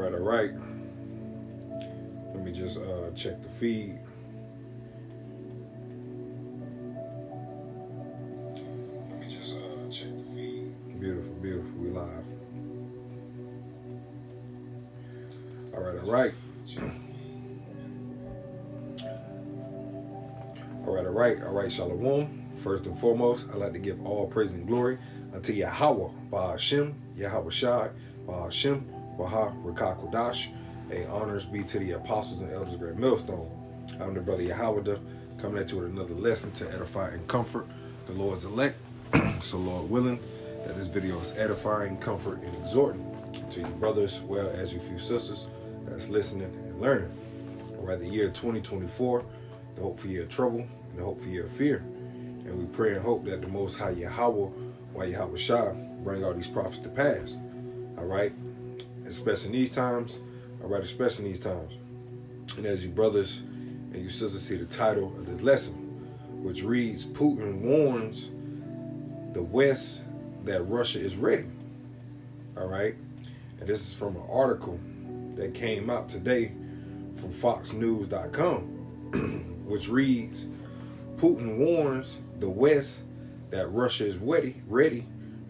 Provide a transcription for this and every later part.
All right. Let me just check the feed. Beautiful, beautiful. We live. All right. All right, Shalom. First and foremost, I'd like to give all praise and glory unto Yahweh, Ba'ashem, Yahweh Shai, Ba'ashem, Baha, Rakah Kodash. Honors be to the apostles and elders of Great Millstone. I'm the brother Yahweh, coming at you with another lesson to edify and comfort the Lord's elect. So, Lord willing, that this video is edifying, comfort, and exhorting to you brothers, well as you few sisters that's listening and learning. All right, the year 2024, the hopeful year of trouble, and the hopeful year of fear. And we pray and hope that the Most High Yahweh, while Yahweh Shai, bring all these prophets to pass. All right, especially in these times. All right, especially in these times. And as you brothers and you sisters see the title of this lesson, which reads, Putin warns the West that Russia is ready. All right, and this is from an article that came out today from foxnews.com, which reads, Putin warns the West that Russia is ready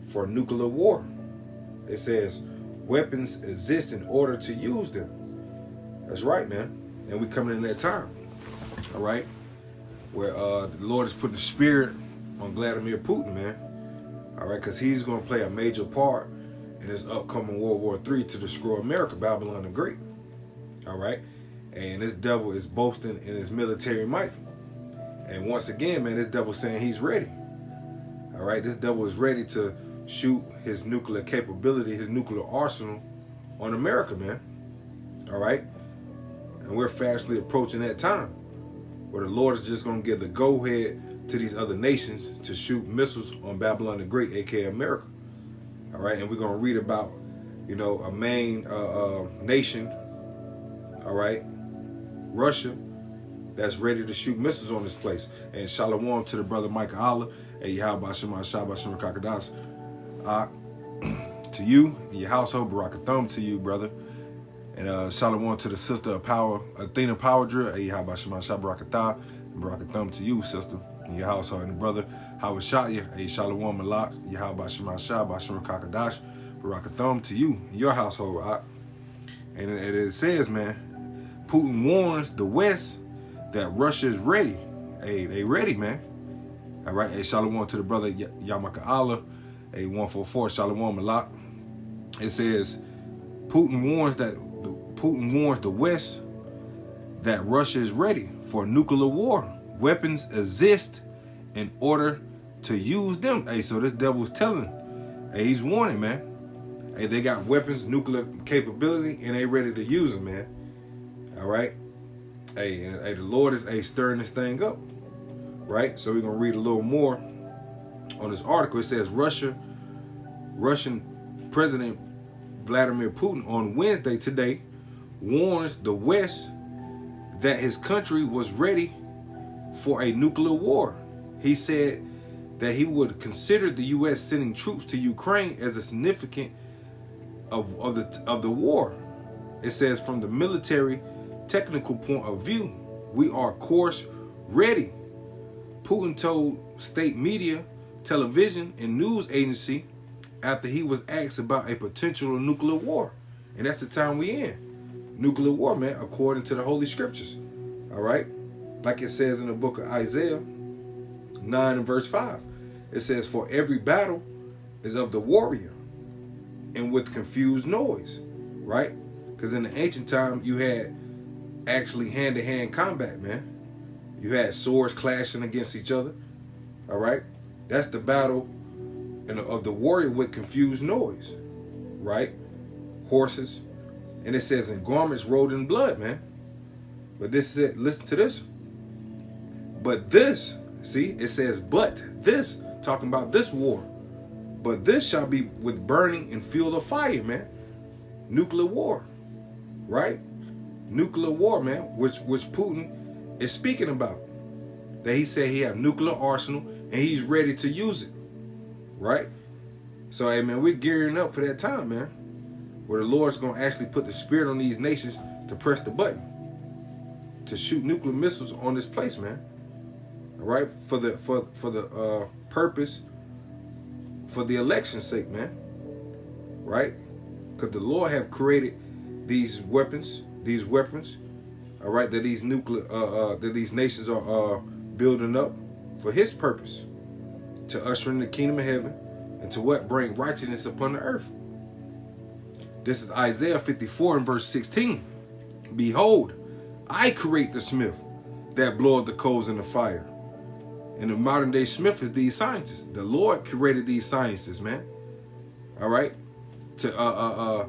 for nuclear war. It says weapons exist in order to use them. That's right, man. And we coming in that time, all right, where the Lord is putting the spirit on Vladimir Putin, man. All right, because he's going to play a major part in this upcoming World War III to destroy America, Babylon the Great. All right, and this devil is boasting in his military might. And once again, man, this devil saying he's ready. All right, this devil is ready to shoot his nuclear capability, his nuclear arsenal on America, man. All right, and we're fastly approaching that time where the Lord is just going to give the go-ahead to these other nations to shoot missiles on Babylon the Great, aka America. All right, and we're going to read about, you know, a main nation, all right, Russia, that's ready to shoot missiles on this place. And shalom to the brother Micah Allah, and Yahweh Shema Shabbat Shem Kakadash. To you and your household, Barakathum to you, brother. And shalom to the sister of power, Athena Power Drill, and Yahweh Shema Shabbat Barakathah, and Barakathum to you, sister, and your household. And the brother Howard Shaya, and shalom Malak, Yahweh Shema Shabbat Shem Kakadash, Barakathum to you and your household. And it says, man, Putin warns the West that Russia is ready. Hey, they ready, man. All right. Hey, shalom to the brother Yamaka Allah. Hey, 144, shalom Malak. It says, Putin warns the West that Russia is ready for nuclear war. Weapons exist in order to use them. Hey, so this devil is telling. Hey, he's warning, man. Hey, they got weapons, nuclear capability, and they ready to use them, man. All right. Hey, and the Lord is stirring this thing up, right? So we're gonna read a little more on this article. It says Russian President Vladimir Putin on Wednesday today warns the West that his country was ready for a nuclear war. He said that he would consider the U.S. sending troops to Ukraine as a significant of the war. It says, from the military technical point of view, we are, of course, ready. Putin told state media, television, and news agency after he was asked about a potential nuclear war. And that's the time we in. Nuclear war, man, according to the Holy Scriptures. All right? Like it says in the book of Isaiah 9 and verse 5. It says, for every battle is of the warrior and with confused noise. Right? Because in the ancient time, you had actually hand-to-hand combat, man. You had swords clashing against each other. All right? That's the battle of the warrior with confused noise. Right? Horses. And it says, in garments rolled in blood, man. But this is it. Listen to this. But this, see, it says, but this, talking about this war. But this shall be with burning and fuel of fire, man. Nuclear war. Right? Nuclear war, man, which Putin is speaking about. That he said he have nuclear arsenal and he's ready to use it. Right? So, hey, man, we're gearing up for that time, man. where the Lord's going to actually put the spirit on these nations to press the button, to shoot nuclear missiles on this place, man. All right, for the purpose, for the election's sake, man. Right, because the Lord have created these weapons. All right, that these that these nations are building up for His purpose, to usher in the kingdom of heaven, and to what? Bring righteousness upon the earth. This is Isaiah 54 and verse 16. Behold, I create the smith that bloweth the coals in the fire. And the modern day smith is these scientists. The Lord created these scientists, man. All right, to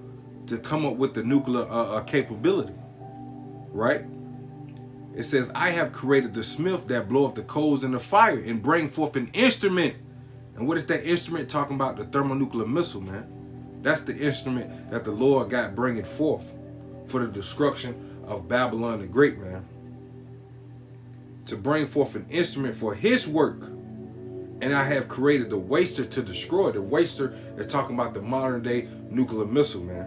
come up with the nuclear capability. Right? It says, I have created the smith that bloweth the coals in the fire and bring forth an instrument. And what is that instrument? Talking about the thermonuclear missile, man. That's the instrument that the Lord got bringing forth for the destruction of Babylon the Great, man. To bring forth an instrument for His work. And I have created the waster to destroy. The waster is talking about the modern day nuclear missile, man,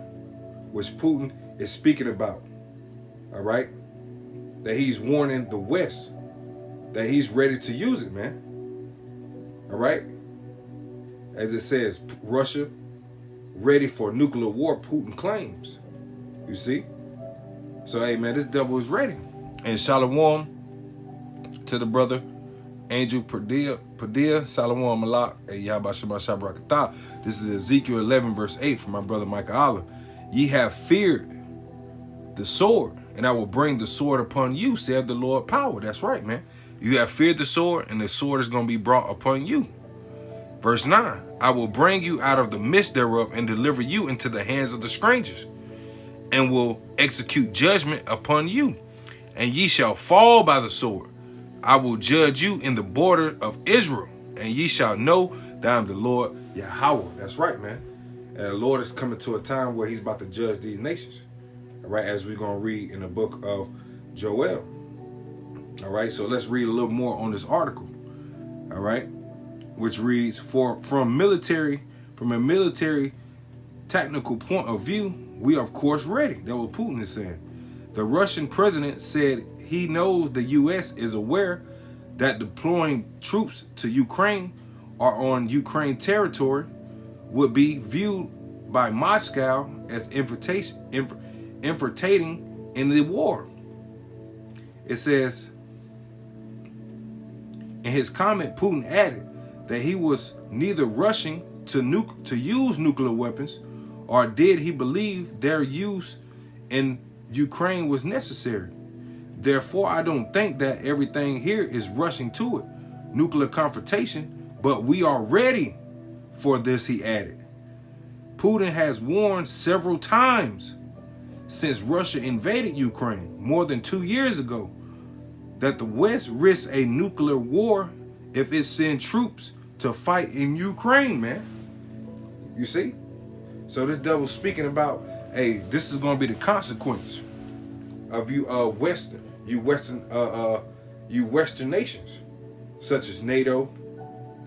which Putin is speaking about. All right, that he's warning the West that he's ready to use it, man. All right, as it says, Russia ready for nuclear war, Putin claims. You see? So, hey, man, this devil is ready. And shalom to the brother Angel Padilla, Shalom Malak, Yabashima Shabrakatah. This is Ezekiel 11, verse 8 from my brother Micah Allah. Ye have feared the sword, and I will bring the sword upon you, saith the Lord power. That's right, man. You have feared the sword, and the sword is going to be brought upon you. Verse 9, I will bring you out of the midst thereof and deliver you into the hands of the strangers, and will execute judgment upon you, and ye shall fall by the sword. I will judge you in the border of Israel, and ye shall know that I am the Lord Yahweh. That's right, man. And the Lord is coming to a time where He's about to judge these nations. All right, as we're going to read in the book of Joel. All right, so let's read a little more on this article. All right, which reads, from a military technical point of view, we are of course ready. That's what Putin is saying. The Russian president said he knows the U.S. is aware that deploying troops to Ukraine or on Ukraine territory would be viewed by Moscow as infiltrating in the war. It says, in his comment, Putin added that he was neither rushing to use nuclear weapons, or did he believe their use in Ukraine was necessary. Therefore, I don't think that everything here is rushing to it, nuclear confrontation, but we are ready for this, he added. Putin has warned several times since Russia invaded Ukraine more than 2 years ago that the West risks a nuclear war if it sends troops to fight in Ukraine, man. You see? So this devil's speaking about, hey, this is going to be the consequence of you Western nations, such as NATO,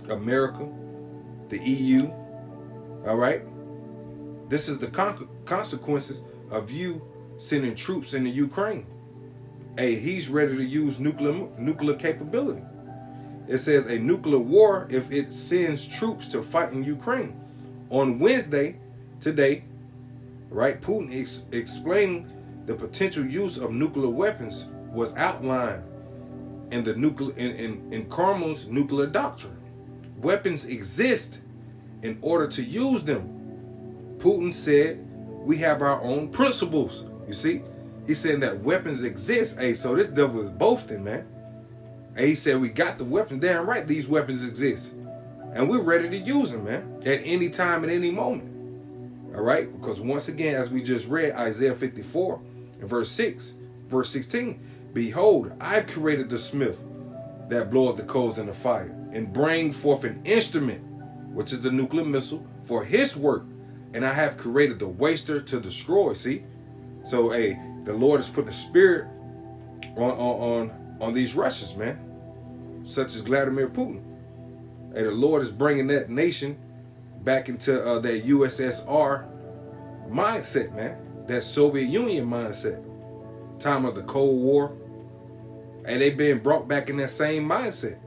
America, the EU. All right? This is the consequences of you sending troops into Ukraine. Hey, he's ready to use nuclear capability. It says a nuclear war if it sends troops to fight in Ukraine. On Wednesday, today, right, Putin explaining the potential use of nuclear weapons was outlined in the in Kremlin's nuclear doctrine. Weapons exist in order to use them. Putin said we have our own principles. You see, he's saying that weapons exist. Hey, so this devil is boasting, man. And he said we got the weapons. Damn right, these weapons exist, and we're ready to use them, man, at any time, at any moment. All right, because once again, as we just read Isaiah 54 and verse 16, behold, I've created the smith that bloweth the coals in the fire, and bring forth an instrument, which is the nuclear missile, for his work, and I have created the waster to destroy. See, so hey, the Lord is putting a spirit on these Russians, man, such as Vladimir Putin. Hey, the Lord is bringing that nation back into that USSR mindset, man. That Soviet Union mindset. Time of the Cold War. And they've been brought back in that same mindset.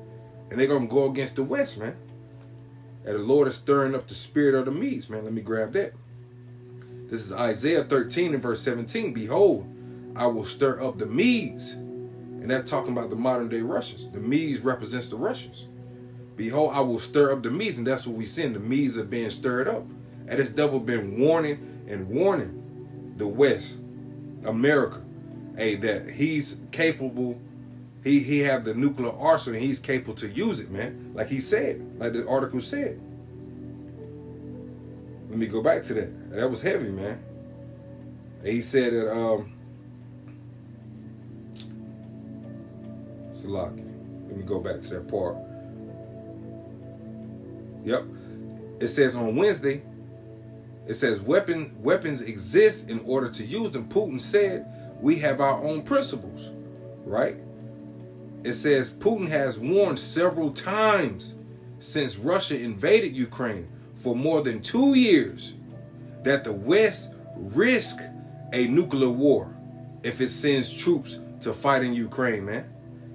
And they're going to go against the West, man. And the Lord is stirring up the spirit of the Medes, man. Let me grab that. This is Isaiah 13 and verse 17. Behold, I will stir up the Medes. And that's talking about the modern day Russians. The Medes represents the Russians. Behold, I will stir up the Medes. And that's what we see. The Medes are being stirred up. And this devil been warning and warning the West, America, hey, that he's capable. He have the nuclear arsenal and he's capable to use it, man. Like he said, like the article said. Let me go back to that. That was heavy, man. And he said that, Salaki. Let me go back to that part. Yep. It says on Wednesday, it says weapons exist in order to use them. Putin said we have our own principles, right? It says Putin has warned several times since Russia invaded Ukraine for more than 2 years that the West risk a nuclear war if it sends troops to fight in Ukraine, man.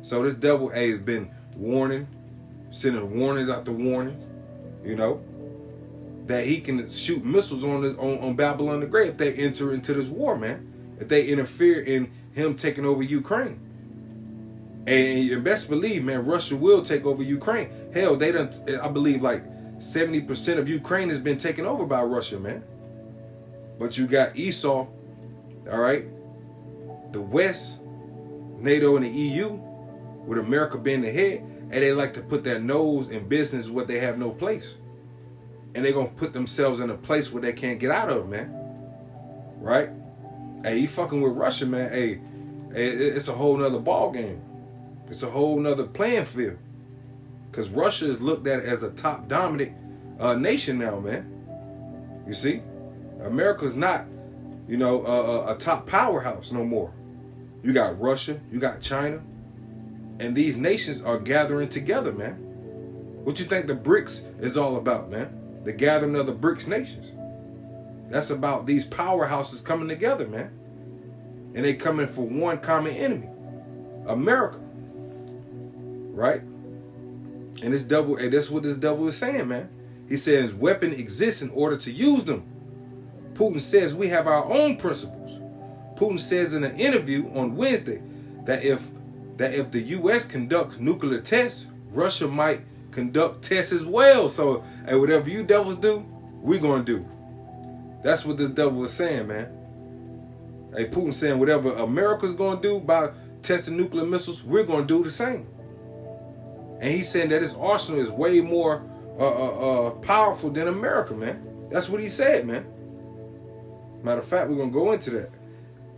So this devil has been warning, sending warnings after warnings, you know, that he can shoot missiles on Babylon the Great if they enter into this war, man. If they interfere in him taking over Ukraine. And best believe, man, Russia will take over Ukraine. Hell, they done, I believe like 70% of Ukraine has been taken over by Russia, man. But you got Esau, all right, the West, NATO and the EU, with America being the head, and they like to put their nose in business where they have no place. And they're going to put themselves in a place where they can't get out of, man. Right? Hey, you fucking with Russia, man. Hey, it's a whole nother ball game. It's a whole nother playing field. Because Russia is looked at as a top dominant nation now, man. You see? America's not, you know, a top powerhouse no more. You got Russia, you got China, and these nations are gathering together, man. What you think the BRICS is all about, man? The gathering of the BRICS nations. That's about these powerhouses coming together, man. And they coming for one common enemy, America. Right? And this devil, and that's what this devil is saying, man. He says weapon exists in order to use them. Putin says we have our own principles. Putin says in an interview on Wednesday that if the U.S. conducts nuclear tests, Russia might conduct tests as well. So, hey, whatever you devils do, we're going to do. That's what this devil is saying, man. Hey, Putin saying whatever America's going to do by testing nuclear missiles, we're going to do the same. And he's saying that his arsenal is way more powerful than America, man. That's what he said, man. Matter of fact, we're going to go into that.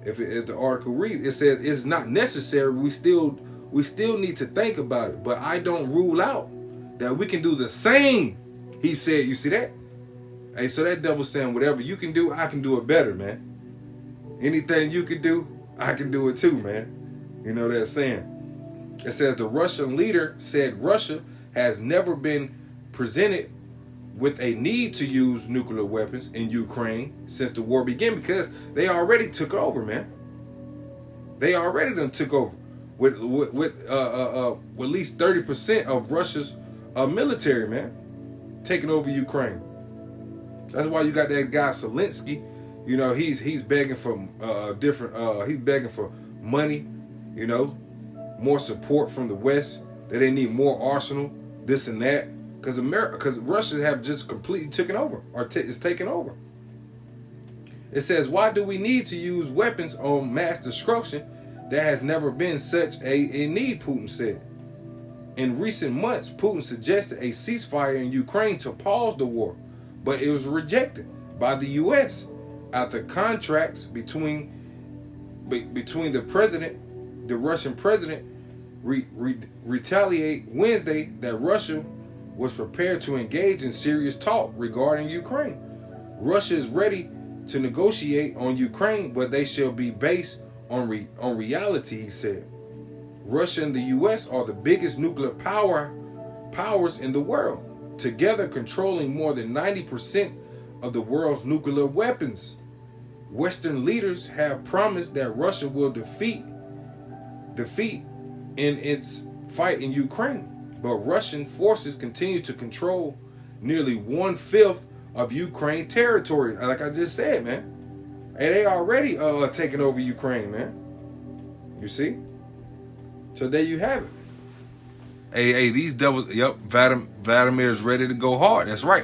If the article reads, it says it's not necessary. We still need to think about it. But I don't rule out that we can do the same. He said, you see that? Hey, so that devil's saying whatever you can do, I can do it better, man. Anything you can do, I can do it too, man. You know that saying. It says the Russian leader said Russia has never been presented with a need to use nuclear weapons in Ukraine since the war began because they already took over, man. They already done took over with at least 30% of Russia's military, man, taking over Ukraine. That's why you got that guy Zelensky. You know, he's begging for he's begging for money, you know, more support from the West, that they need more arsenal, this and that, because Russia have just completely taken over, or is taking over. It says, why do we need to use weapons on mass destruction? There has never been such a need, Putin said. In recent months, Putin suggested a ceasefire in Ukraine to pause the war, but it was rejected by the U.S. after contracts between the president, the Russian president, retaliate Wednesday that Russia was prepared to engage in serious talk regarding Ukraine. Russia is ready to negotiate on Ukraine, but they shall be based on reality, he said. Russia and the U.S. are the biggest nuclear powers in the world, together controlling more than 90% of the world's nuclear weapons. Western leaders have promised that Russia will defeat in its fight in Ukraine. But Russian forces continue to control nearly 1/5 of Ukraine territory. Like I just said, man. And they already taking over Ukraine, man. You see? So there you have it. Hey, these devils, yep, Vladimir is ready to go hard. That's right,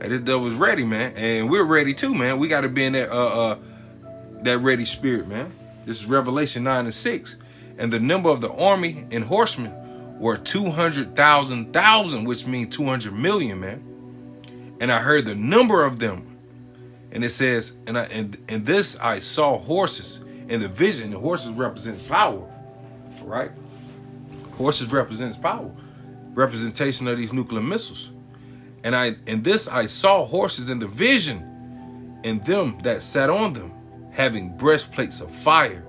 Hey, this devil's ready, man. And we're ready too, man. We got to be in that ready spirit, man. This is Revelation 9:6. And the number of the army and horsemen were 200,000, which means 200 million, man. And I heard the number of them. And it says, and this I saw horses in the vision. The horses represents power, right? Horses represents power, representation of these nuclear missiles. And this I saw horses in the vision, and them that sat on them, having breastplates of fire,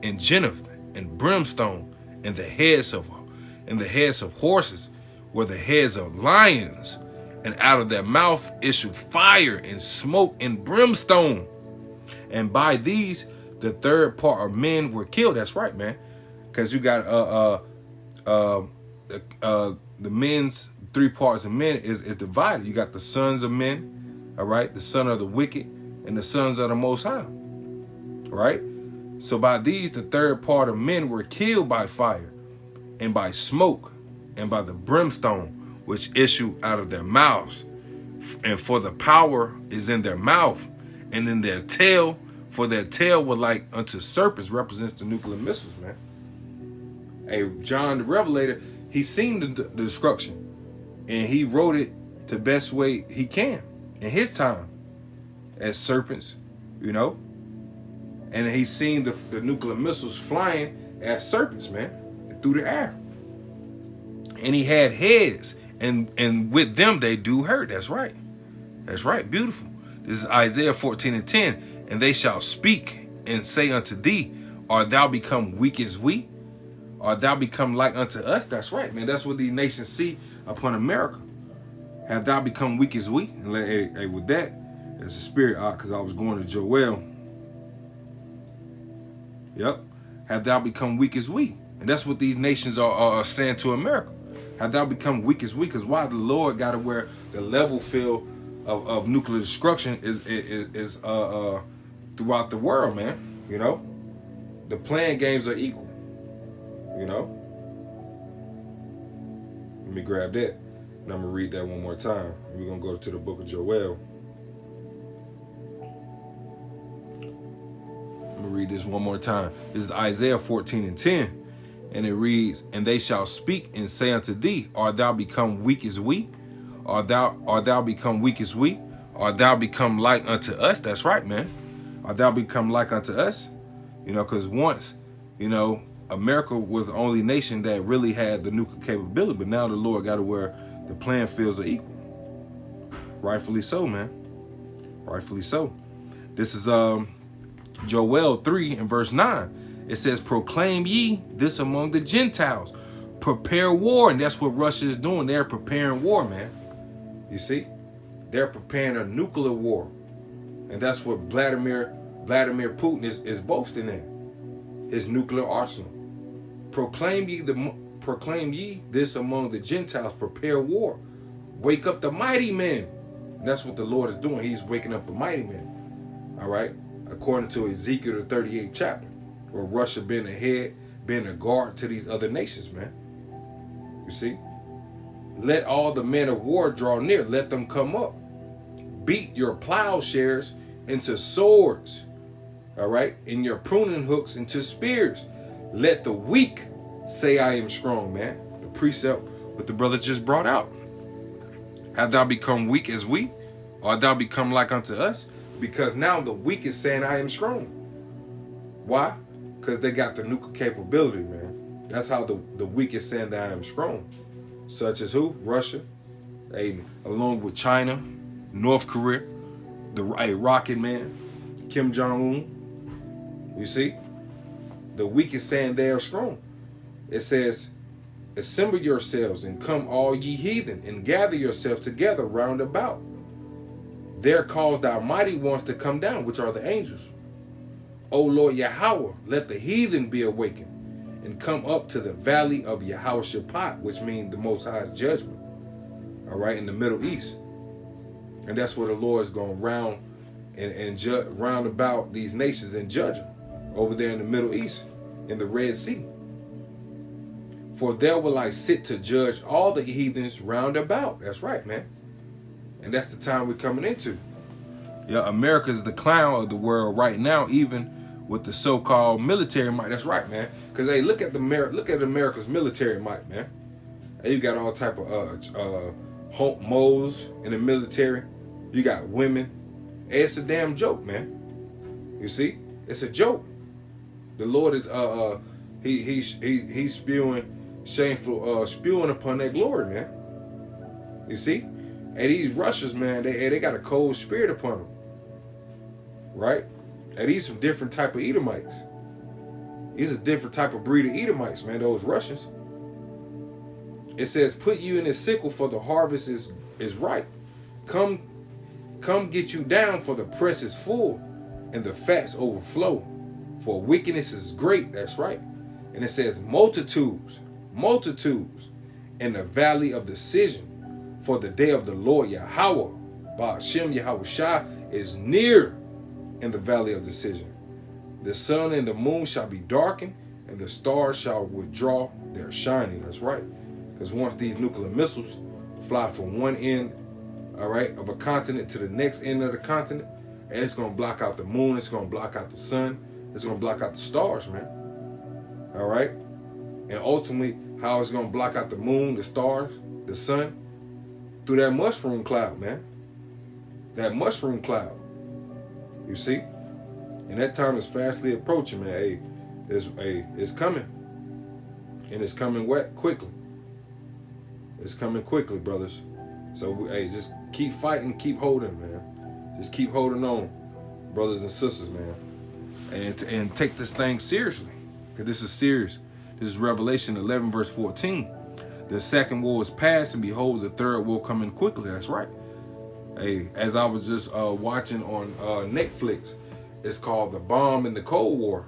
and Jennifer, and brimstone, and the heads of horses were the heads of lions, and out of their mouth issued fire and smoke and brimstone. And by these the third part of men were killed. That's right, man. Because you got the men's 3 parts of men is divided. You got the sons of men, all right, the son of the wicked, and the sons of the Most High, right? So by these the third part of men were killed by fire, and by smoke, and by the brimstone which issue out of their mouths. And for the power is in their mouth, and in their tail, for their tail were like unto serpents, represents the nuclear missiles, man. Hey, John the Revelator, he seen the destruction, and he wrote it the best way he can in his time as serpents, you know. And he's seen the nuclear missiles flying as serpents, man, through the air. And he had heads, and with them they do hurt. That's right. That's right. Beautiful. This is Isaiah 14:10. And they shall speak and say unto thee, art thou become weak as we? Art thou become like unto us? That's right, man. That's what these nations see upon America. Have thou become weak as we? And hey, with that, it's a spirit out, because I was going to Joel. Yep. Have thou become weak as we? And that's what these nations are saying to America. Have thou become weak as we? Because why the Lord got to where the level field of nuclear destruction is throughout the world, man. You know, the playing games are equal. You know, let me grab that, and I'm gonna read that one more time. We're gonna go to the book of Joel. I'm gonna read this one more time. This is Isaiah 14:10, and it reads, and they shall speak and say unto thee, art thou become weak as we? Art thou become weak as we? Art thou become like unto us? That's right, man. Art thou become like unto us? You know, because once, you know, America was the only nation that really had the nuclear capability, but now the Lord got to where the playing fields are equal. Rightfully so, man. Rightfully so. This is Joel 3 and verse 9. It says, proclaim ye this among the Gentiles. Prepare war. And that's what Russia is doing. They're preparing war, man. You see? They're preparing a nuclear war. And that's what Vladimir Putin is boasting in. His nuclear arsenal. Proclaim ye this among the Gentiles. Prepare war. Wake up the mighty men. And that's what the Lord is doing. He's waking up the mighty men. All right? According to Ezekiel the 38th chapter. Where Russia being a head, being a guard to these other nations, man. You see? Let all the men of war draw near. Let them come up. Beat your plowshares into swords. All right? And your pruning hooks into spears. Let the weak say I am strong, man. The precept what the brother just brought out. Have thou become weak as we? Or thou become like unto us? Because now the weak is saying I am strong. Why? Because they got the nuclear capability, man. That's how the weak is saying that I am strong. Such as who? Russia. Along with China, North Korea, the rocket man, Kim Jong-un. You see? The weak is saying they are strong. It says, assemble yourselves and come all ye heathen and gather yourselves together round about. there cause thy mighty ones to come down, which are the angels. O Lord Yahweh, let the heathen be awakened and come up to the valley of Yahweh Shaphat, which means the Most High's judgment. All right, in the Middle East. And that's where the Lord is going round and round about these nations and judge them, over there in the Middle East, in the Red Sea. For there will I sit to judge all the heathens round about. That's right, man. And that's the time we're coming into. Yeah, America is the clown of the world right now, even with the so-called military might. That's right, man. Because hey, look at America's military might, man. And you got all type of moles in the military. You got women. Hey, it's a damn joke, man. You see, it's a joke. The Lord is he's spewing shameful spewing upon that glory, man. You see, and these Russians, man, they got a cold spirit upon them, right? And these some different type of Edomites. These are different type of breed of Edomites, man. Those Russians. It says, "Put you in a sickle, for the harvest is ripe. Come get you down, for the press is full, and the fats overflow. For wickedness is great." That's right. And it says, multitudes in the valley of decision, for the day of the Lord Yahweh, Ba'ashem Yahweh Shah, is near in the valley of decision. The sun and the moon shall be darkened, and the stars shall withdraw their shining. That's right. Because once these nuclear missiles fly from one end, all right, of a continent to the next end of the continent, and it's going to block out the moon, it's going to block out the sun, it's going to block out the stars, man. All right? And ultimately, how it's going to block out the moon, the stars, the sun? Through that mushroom cloud, man. That mushroom cloud. You see? And that time is fastly approaching, man. Hey, it's coming. And it's coming quickly. It's coming quickly, brothers. So, hey, just keep fighting, keep holding, man. Just keep holding on, brothers and sisters, man. And take this thing seriously. Because this is serious. This is Revelation 11, verse 14. The second war is past, and behold, the third will come in quickly. That's right. Hey, as I was just watching on Netflix, it's called The Bomb in the Cold War.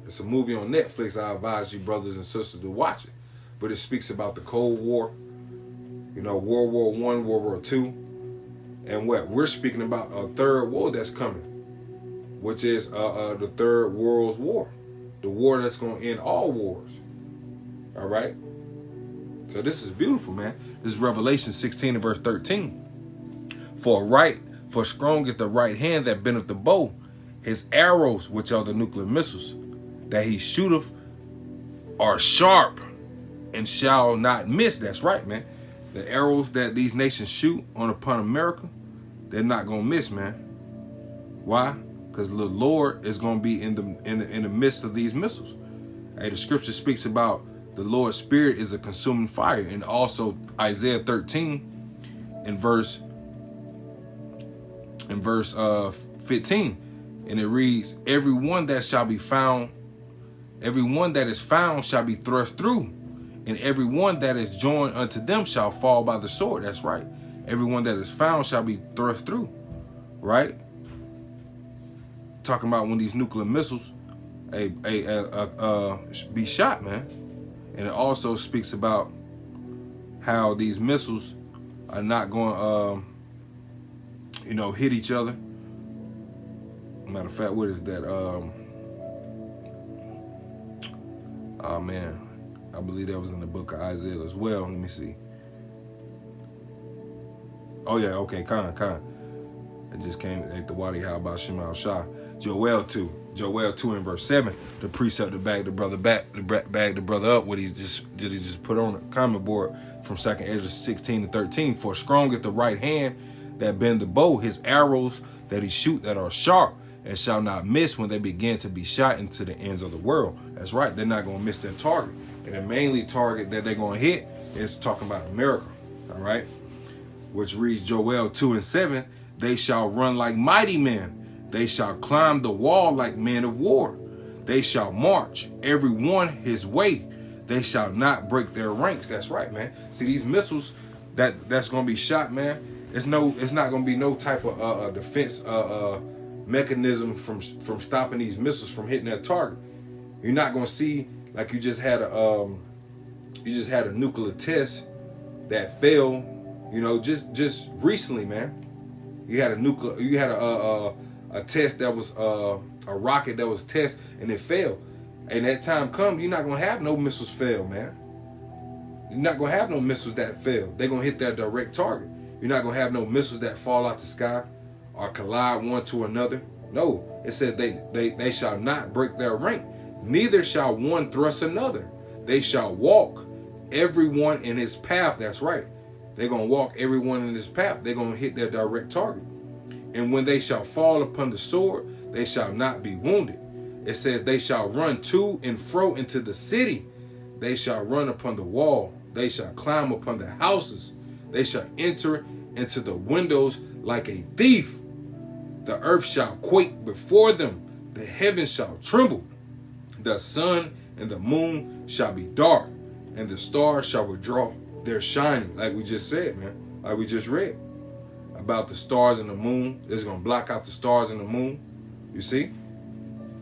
It's a movie on Netflix. I advise you, brothers and sisters, to watch it. But it speaks about the Cold War, you know, World War I, World War II, and what we're speaking about, a third war that's coming, which is the Third World War, the war that's going to end all wars. All right. So this is beautiful, man. This is Revelation 16 and verse 13. For strong is the right hand that bendeth the bow. His arrows, which are the nuclear missiles, that he shooteth, are sharp and shall not miss. That's right, man. The arrows that these nations shoot upon America, they're not gonna miss, man. Why? Because the Lord is gonna be in the midst of these missiles. Hey, the scripture speaks about the Lord's Spirit is a consuming fire, and also Isaiah 13 in verse 15, and it reads, everyone that is found shall be thrust through, and everyone that is joined unto them shall fall by the sword. That's right. Everyone that is found shall be thrust through. Right? Talking about when these nuclear missiles be shot, man. And it also speaks about how these missiles are not going to hit each other. Matter of fact, what is that? Oh man, I believe that was in the book of Isaiah as well. Let me see. Oh yeah, okay, Khan. It just came at the Wadi How about Shemal Shah. Joel 2 in verse 7. The precept to bag the brother up. What he just put on the comment board from 2nd Ezra 16 and 13. For strong is the right hand that bend the bow, his arrows that he shoot that are sharp, and shall not miss when they begin to be shot into the ends of the world. That's right, they're not going to miss their target. And the mainly target that they're going to hit is talking about America, all right? Which reads Joel 2 and 7, they shall run like mighty men. They shall climb the wall like men of war. They shall march, every one his way. They shall not break their ranks. That's right, man. See, these missiles that's going to be shot, man, It's not gonna be no type of defense mechanism from stopping these missiles from hitting that target. You're not gonna see like you just had a nuclear test that failed. You know, just recently, man. You had a test that was a rocket that was tested and it failed. And that time comes, you're not gonna have no missiles fail, man. You're not gonna have no missiles that fail. They're gonna hit that direct target. You're not gonna have no missiles that fall out the sky or collide one to another. No, it said they shall not break their rank. Neither shall one thrust another. They shall walk everyone in his path. That's right. They're gonna walk everyone in his path. They're gonna hit their direct target. And when they shall fall upon the sword, they shall not be wounded. It says they shall run to and fro into the city. They shall run upon the wall. They shall climb upon the houses. They shall enter into the windows like a thief. The earth shall quake before them. The heavens shall tremble. The sun and the moon shall be dark, and the stars shall withdraw their shining. Like we just said, man. Like we just read about the stars and the moon. It's going to block out the stars and the moon. You see?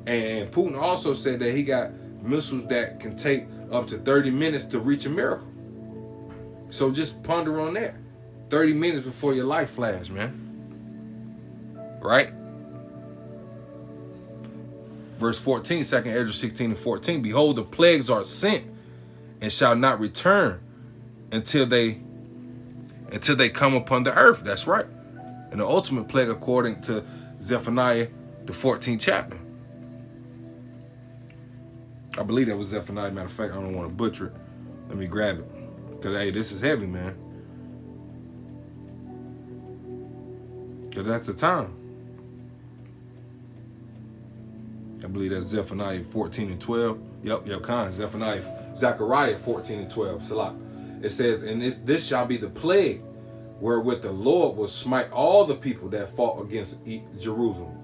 And Putin also said that he got missiles that can take up to 30 minutes to reach America. So just ponder on that. 30 minutes before your life flash, man. Right? Verse 14, 2 Ezra 16 and 14. Behold, the plagues are sent and shall not return until they come upon the earth. That's right. And the ultimate plague according to Zephaniah, the 14th chapter. I believe that was Zephaniah. Matter of fact, I don't want to butcher it. Let me grab it. Because, hey, this is heavy, man. Because that's the time. I believe that's Zephaniah 14 and 12. Yep, kind. Zechariah 14 and 12. Salah. It says, and this shall be the plague wherewith the Lord will smite all the people that fought against Jerusalem.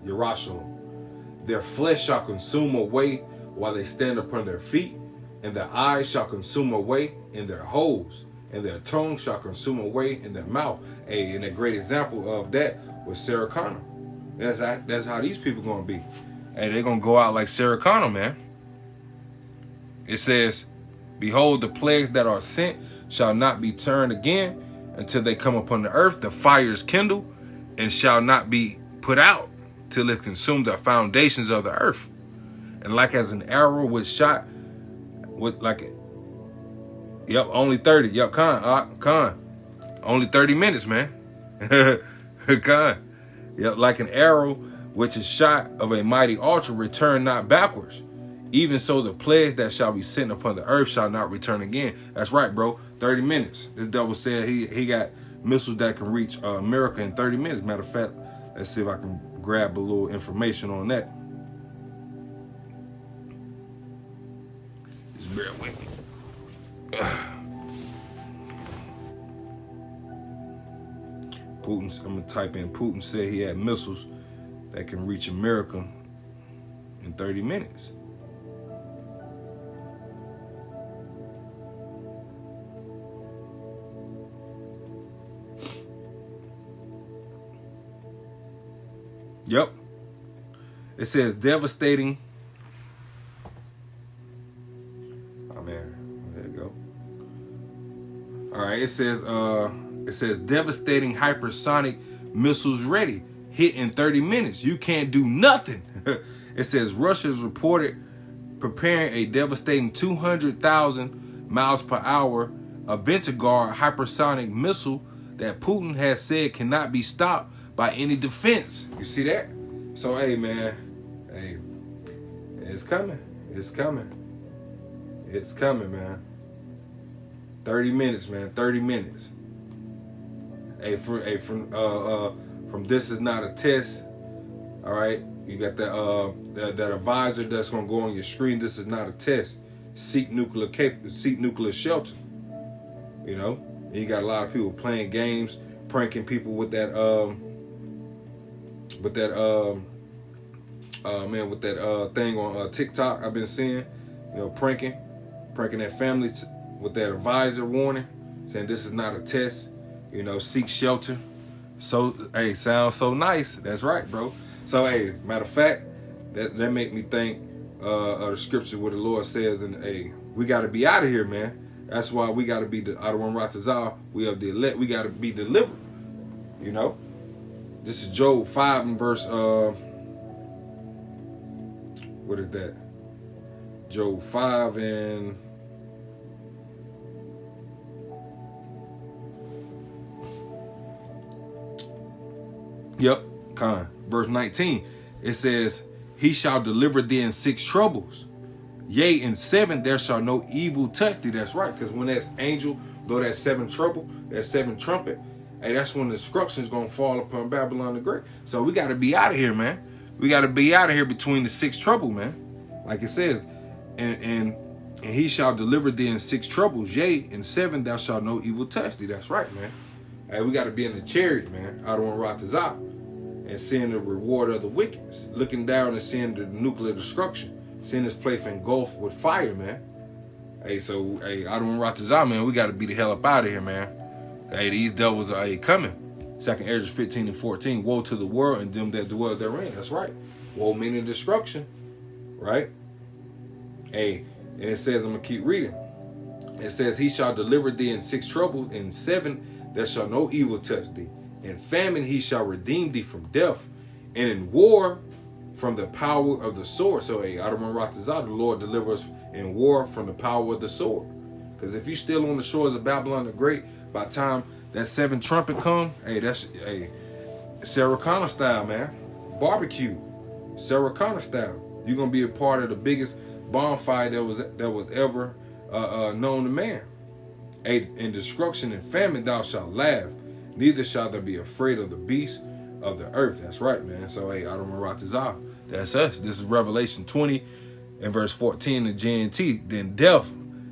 Their flesh shall consume away while they stand upon their feet, and their eyes shall consume away in their holes, and their tongue shall consume away in their mouth. And a great example of that was Sarah Connor. That's how these people going to be. Hey, they're going to go out like Sarah Connor, man. It says, behold, the plagues that are sent shall not be turned again until they come upon the earth. The fire is kindled and shall not be put out till it consume the foundations of the earth. And like as an arrow was shot with only 30. Yep, Con. Only 30 minutes, man. Con. Yep, like an arrow which is shot of a mighty archer, return not backwards. Even so, the plagues that shall be sent upon the earth shall not return again. That's right, bro. 30 minutes. This devil said he got missiles that can reach America in 30 minutes. Matter of fact, let's see if I can grab a little information on that. Just bear with me. I'm going to type in Putin said he had missiles that can reach America in 30 minutes. Yep. It says devastating. Oh man, there you go. All right, it says devastating hypersonic missiles ready. Hit in 30 minutes. You can't do nothing. It says Russia is reported preparing a devastating 200,000 miles per hour Aventagard hypersonic missile that Putin has said cannot be stopped by any defense. You see that? So, hey, man. Hey, it's coming. It's coming. It's coming, man. 30 minutes, man. 30 minutes. Hey, from this is not a test. All right, you got that advisor that's gonna go on your screen. This is not a test. Seek nuclear shelter. You know, and you got a lot of people playing games, pranking people with that thing on TikTok. I've been seeing, you know, pranking their family with that advisor warning, saying this is not a test. You know, seek shelter. So, hey, sounds so nice. That's right, bro. So, hey, matter of fact, that make me think of the scripture where the Lord says, and hey, we got to be out of here, man. That's why we got to be the Adawan Ratazah. We are the elect. We got to be delivered. You know, this is Job 5 and verse. What is that? Job 5 and. Yep, verse 19. It says, he shall deliver thee in 6 troubles. Yea, in 7 there shall no evil touch thee. That's right, because when that angel blow that 7th trouble, that 7th trumpet, hey, that's when the destruction is going to fall upon Babylon the Great. So we got to be out of here, man. We got to be out of here between the 6 trouble, man. Like it says, and he shall deliver thee in 6 troubles. Yea, in 7 thou shalt no evil touch thee. That's right, man. Hey, we got to be in the chariot, man. Adawan Ratazah, and seeing the reward of the wicked, looking down and seeing the nuclear destruction, seeing this place engulfed with fire, man. Hey, so, hey, Adawan Ratazah, man, we got to be the hell up out of here, man. Hey, these devils are coming. 2nd Ezra 15 and 14. Woe to the world and them that dwell therein. That's right. Woe meaning destruction, right? Hey, and it says, I'm going to keep reading. It says, he shall deliver thee in 6 troubles. In 7 there shall no evil touch thee. In famine he shall redeem thee from death. And in war from the power of the sword. So, hey, Adawan Ratazah, the Lord delivers in war from the power of the sword. Because if you still on the shores of Babylon the Great, by the time that 7th trumpet come, hey, that's Sarah Connor style, man. Barbecue, Sarah Connor style. You're gonna be a part of the biggest bonfire that was ever known to man. Hey, in destruction and famine thou shalt laugh, neither shalt thou be afraid of the beast of the earth. That's right, man. So, hey, Adawan Ratazah, that's us. This is Revelation 20 and verse 14 in GNT. Then death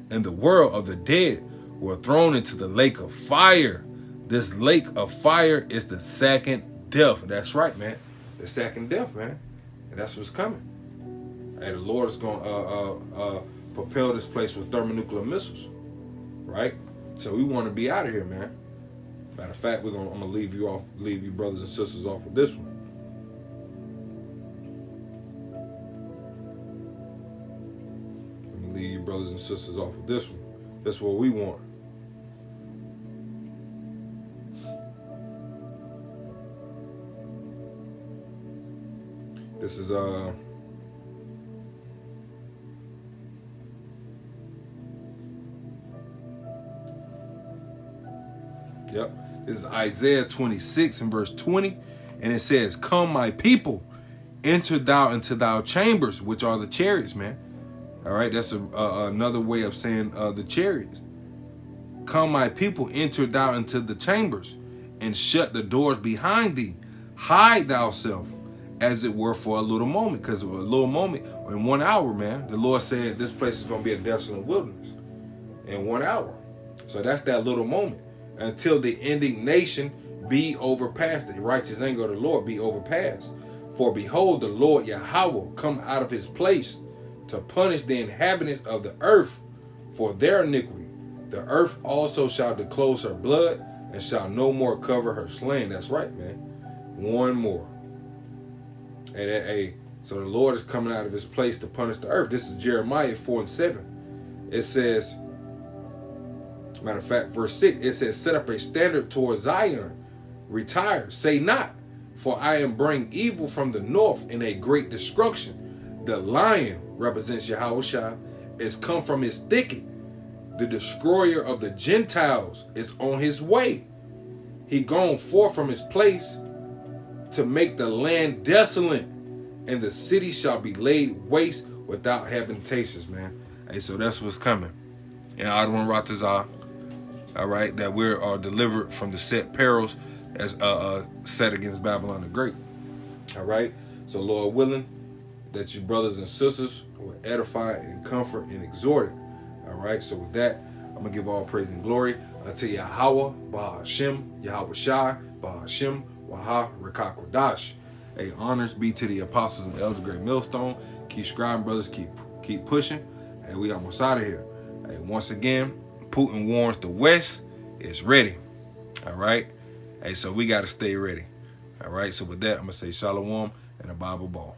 and the world of the dead were thrown into the lake of fire. This lake of fire is the 2nd death. That's right, man. The 2nd death, man. And that's what's coming. And the Lord is going to propel this place with thermonuclear missiles, right? So we want to be out of here, man. Matter of fact, I'm gonna leave you brothers and sisters off with this one. Let me leave you brothers and sisters off with this one. That's what we want. This is This is Isaiah 26 and verse 20. And it says, come, my people, enter thou into thy chambers, which are the chariots, man. All right, that's another way of saying the chariots. Come, my people, enter thou into the chambers, and shut the doors behind thee. Hide thyself, as it were, for a little moment. Because a little moment, in 1 hour, man, the Lord said this place is going to be a desolate wilderness in 1 hour. So that's that little moment. Until the indignation be overpassed, the righteous anger of the Lord be overpassed. For behold, the Lord Yahweh come out of his place to punish the inhabitants of the earth for their iniquity. The earth also shall disclose her blood and shall no more cover her slain. That's right, man. One more. So the Lord is coming out of his place to punish the earth. This is Jeremiah 4 and 7. It says, matter of fact, verse 6, it says, set up a standard toward Zion. Retire, say not, for I am bringing evil from the north in a great destruction. The lion, represents Yahushua, is come from his thicket. The destroyer of the Gentiles is on his way. He gone forth from his place to make the land desolate, and the city shall be laid waste without habitations, man. Hey, so that's what's coming. And Adawan Ratazah, all right, that we are delivered from the set perils as set against Babylon the Great. All right, so Lord willing, that you brothers and sisters will edify and comfort and exhort it. All right, so with that, I'm gonna give all praise and glory unto Yahweh, Bahashem, Yahweh Shai, Bahashem, Waha, Rakakwadash. Hey, honors be to the apostles and elders of Great Millstone. Keep scribing, brothers, keep pushing. Hey, we almost out of here. Hey, once again, Putin warns the West is ready. All right. Hey, so we got to stay ready. All right, so with that, I'm going to say shalom and a Bible ball.